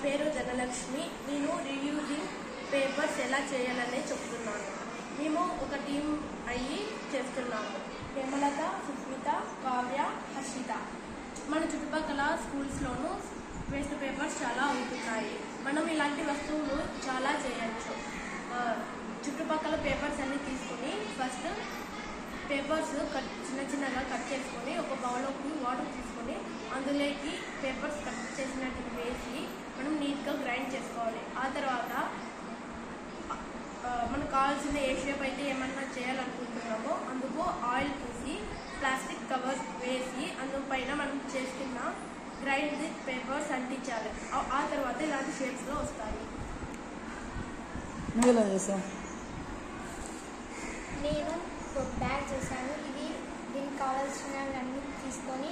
పేరు ధనలక్ష్మి. నేను reusing papers ఎలా చేయాలనే చెప్తున్నాను. మేము ఒక టీం అయ్యి చేస్తున్నాము. హేమలత, సుస్మిత, కావ్య, హర్షిత. మన చుట్టుపక్కల స్కూల్స్లోనూ వేస్ట్ పేపర్స్ చాలా ఉంటున్నాయి. మనం ఇలాంటి వస్తువులు చాలా చేయొచ్చు. చుట్టుపక్కల పేపర్స్ అన్ని తీసుకొని ఫస్ట్ పేపర్స్ చిన్న చిన్నగా కట్ చేసుకొని ఒక బౌల్లోకి వాటర్ తీసుకొని అందులోకి పేపర్స్ కట్ చేసినట్టు వేసి మనం నీట్గా గ్రైండ్ చేసుకోవాలి. ఆ తర్వాత మనకు కావాల్సిన ఏ షేప్ అయితే ఏమన్నా చేయాలనుకుంటున్నామో అందుకు ఆయిల్ పూసి ప్లాస్టిక్ కవర్స్ వేసి అందుపైన మనం చేసుకున్న గ్రైండ్ పేపర్స్ అంటించాలి. ఆ తర్వాత ఇలాంటి షేప్స్లో వస్తాయి. నేను బ్యాగ్ చేశాను. దీనికి కావాల్సినవన్నీ తీసుకొని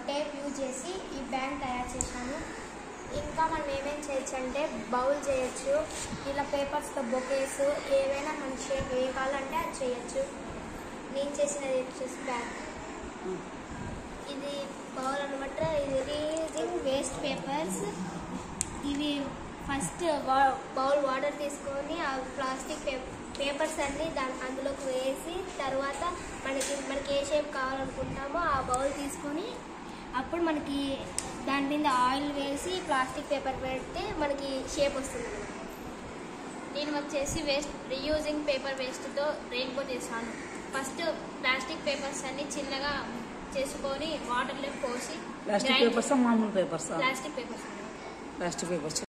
టేప్ యూజ్ చేసి ఈ బ్యాగ్ తయారు చేశాను. ఇంకా మనం ఏమేం చేయొచ్చు అంటే బౌల్ చేయొచ్చు, ఇలా పేపర్స్తో బొకేస్, ఏవైనా మన షేప్ ఏ కావాలంటే అది చేయొచ్చు. నేను చేసినది వచ్చేసి బ్యాగ్. ఇది బౌల్ అనమాట. ఇది రీయూజింగ్ వేస్ట్ పేపర్స్. ఇవి ఫస్ట్ బౌల్ వాటర్ తీసుకొని ఆ ప్లాస్టిక్ పేపర్స్ అన్నీ అందులోకి వేసి తర్వాత మనకి ఏ షేప్ కావాలనుకుంటామో ఆ బౌల్ తీసుకొని అప్పుడు మనకి దాని మీద ఆయిల్ వేసి ప్లాస్టిక్ పేపర్ పెడితే మనకి షేప్ వస్తుంది. నేను వచ్చేసి రీయూజింగ్ పేపర్ వేస్ట్తో రెయిన్బో చేశాను. ఫస్ట్ ప్లాస్టిక్ పేపర్స్ అన్ని చిన్నగా చేసుకొని వాటర్లో పోసి ప్లాస్టిక్ పేపర్స్ ప్లాస్టిక్ పేపర్స్